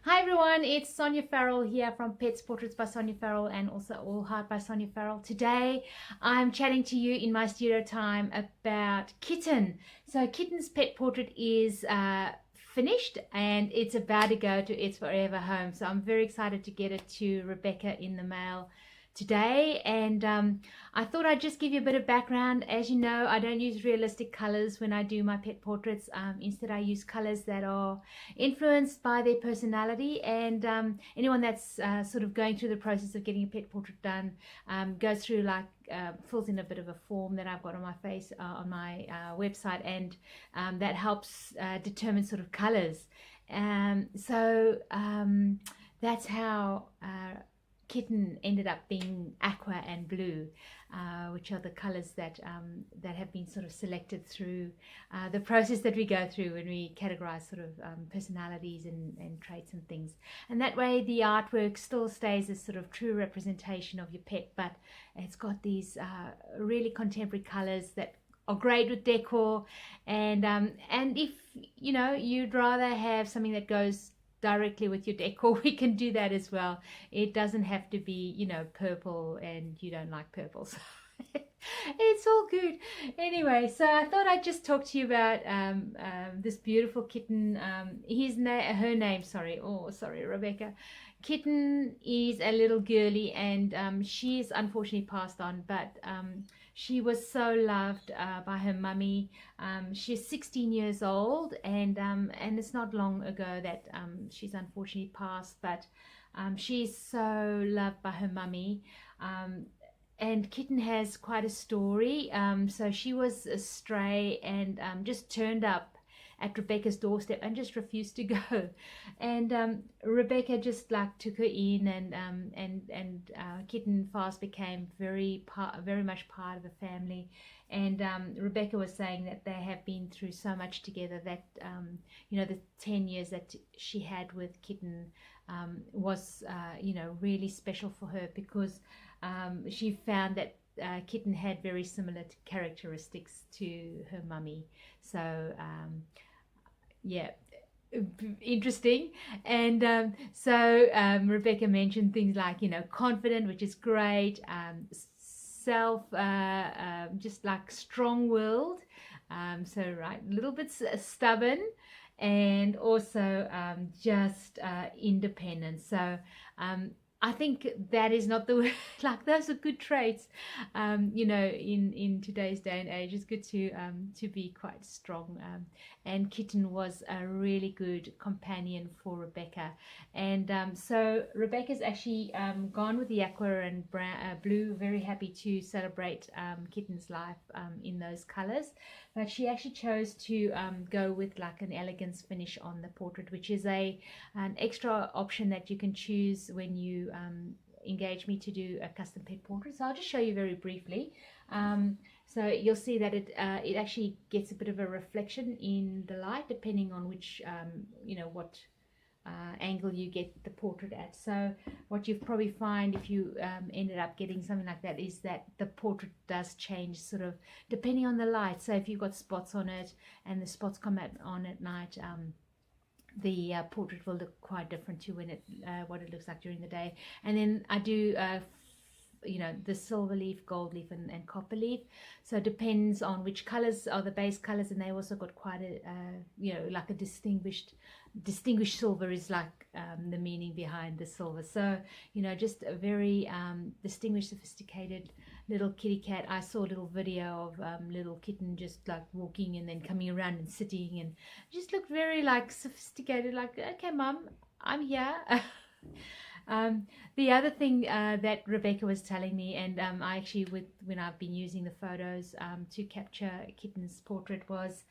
Hi everyone, it's Sonia Farrell here from Pets Portraits by Sonia Farrell and also All Heart by Sonia Farrell. Today I'm chatting to you in my studio time about Kitten. So Kitten's pet portrait is finished and it's about to go to its forever home. So I'm very excited to get it to Rebecca in the mail today, and I thought I'd just give you a bit of background. As you know, I don't use realistic colors when I do my pet portraits. Instead, I use colors that are influenced by their personality, and anyone that's sort of going through the process of getting a pet portrait done goes through fills in a bit of a form that I've got on my face on my website, and that helps determine sort of colors. That's how Kitten ended up being aqua and blue, which are the colors that have been sort of selected through the process that we go through when we categorize sort of personalities and traits and things. And that way the artwork still stays a sort of true representation of your pet, but it's got these really contemporary colors that are great with decor. And if you know you'd rather have something that goes directly with your decor, we can do that as well. It doesn't have to be, you know, purple and you don't like purples. It's all good. Anyway, so I thought I'd just talk to you about this beautiful kitten. Her name, sorry. Oh, sorry, Rebecca. Kitten is a little girly, and she's unfortunately passed on, but she was so loved by her mummy. She's 16 years old, and it's not long ago that she's unfortunately passed, but she's so loved by her mummy. And Kitten has quite a story. So she was a stray and just turned up at Rebecca's doorstep and just refused to go. And Rebecca just took her in, and Kitten fast became very much part of the family. And Rebecca was saying that they have been through so much together that the 10 years that she had with Kitten was really special for her, because she found that Kitten had very similar characteristics to her mummy. So yeah, interesting. And Rebecca mentioned things like, confident, which is great, self just like strong-willed, so right, a little bit stubborn, and also just independent. So I think that is not the word. Like, those are good traits. In today's day and age, it's good to be quite strong. And Kitten was a really good companion for Rebecca. And so Rebecca's actually gone with the aqua and blue. Very happy to celebrate Kitten's life in those colors. But she actually chose to go with like an elegance finish on the portrait, which is an extra option that you can choose when you engage me to do a custom pet portrait. So I'll just show you very briefly. So you'll see that it actually gets a bit of a reflection in the light, depending on which what angle you get the portrait at. So what you probably find if you ended up getting something like that is that the portrait does change sort of depending on the light. So if you've got spots on it and the spots come on at night, the portrait will look quite different to what it looks like during the day. And then I do the silver leaf, gold leaf, and copper leaf. So it depends on which colors are the base colors, and they also got quite a like a distinguished silver is like the meaning behind the silver. So just a very distinguished, sophisticated little kitty cat. I saw a little video of little Kitten just like walking and then coming around and sitting, and just looked very like sophisticated, like, okay mum, I'm here. The other thing that Rebecca was telling me, and I actually, when I've been using the photos to capture Kitten's portrait, was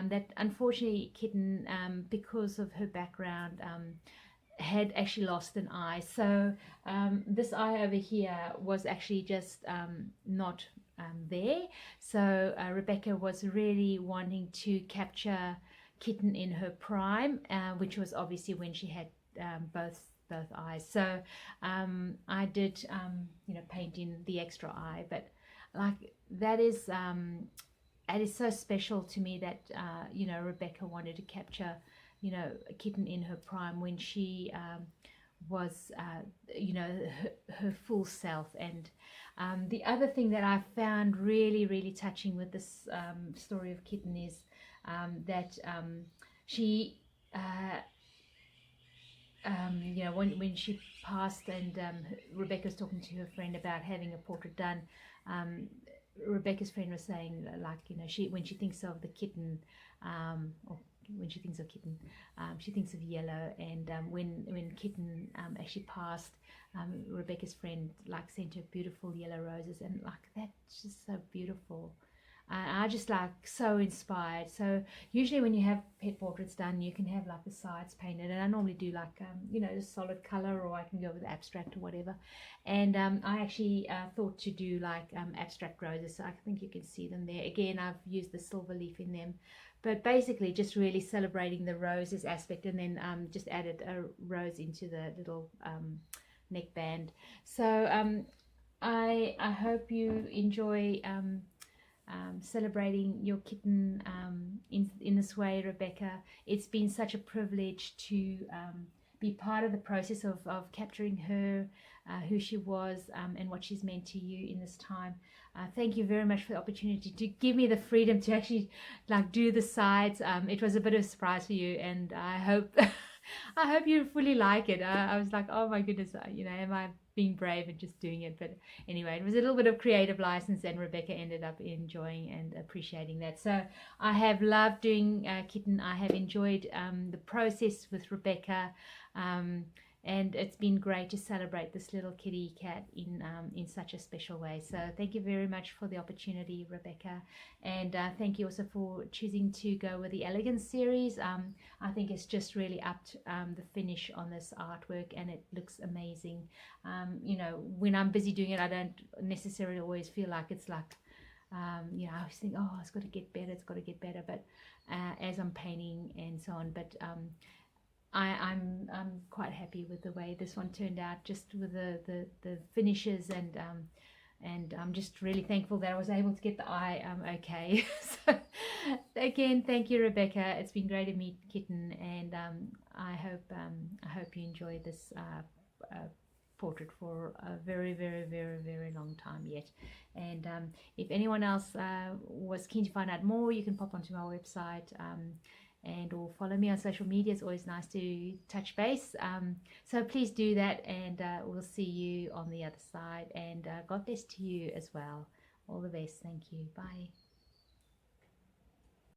that unfortunately Kitten, because of her background, had actually lost an eye. So this eye over here was actually just not there. So Rebecca was really wanting to capture Kitten in her prime, which was obviously when she had both eyes. So I did paint in the extra eye, but like that is it is so special to me that Rebecca wanted to capture you know, a kitten in her prime, when she was you know, her full self. And the other thing that I found really touching with this story of Kitten is that she you know, when she passed, and Rebecca's talking to her friend about having a portrait done, Rebecca's friend was saying, like, you know, when she thinks of the kitten, or when she thinks of Kitten, she thinks of yellow. And when Kitten actually passed, Rebecca's friend like sent her beautiful yellow roses, and like that's just so beautiful. I just like so inspired. So usually when you have pet portraits done, you can have like the sides painted, and I normally do like you know, just solid color, or I can go with abstract or whatever. And I actually thought to do like abstract roses, so I think you can see them there. Again, I've used the silver leaf in them, but basically just really celebrating the roses aspect, and then just added a rose into the little neckband. So I hope you enjoy celebrating your kitten in this way, Rebecca. It's been such a privilege to be part of the process of capturing her, who she was, and what she's meant to you in this time. Thank you very much for the opportunity to give me the freedom to actually like do the sides. It was a bit of a surprise for you, and I hope I hope you fully like it. I was like, oh my goodness, you know, am I being brave and just doing it? But anyway, it was a little bit of creative license, and Rebecca ended up enjoying and appreciating that. So I have loved doing Kitten. I have enjoyed the process with Rebecca, and it's been great to celebrate this little kitty cat in such a special way. So thank you very much for the opportunity, Rebecca, and thank you also for choosing to go with the Elegance series. I think it's just really upped the finish on this artwork, and it looks amazing. You know, when I'm busy doing it, I don't necessarily always feel like it's like, you know, I always think, oh, it's got to get better, it's got to get better. But as I'm painting and so on, but I'm quite happy with the way this one turned out, just with the finishes, and I'm just really thankful that I was able to get the eye okay. So again, thank you, Rebecca. It's been great to meet Kitten, and I hope you enjoy this portrait for a very long time yet. And if anyone else was keen to find out more, you can pop onto my website, and or follow me on social media. It's always nice to touch base. So please do that, and we'll see you on the other side. And God bless to you as well. All the best. Thank you. Bye.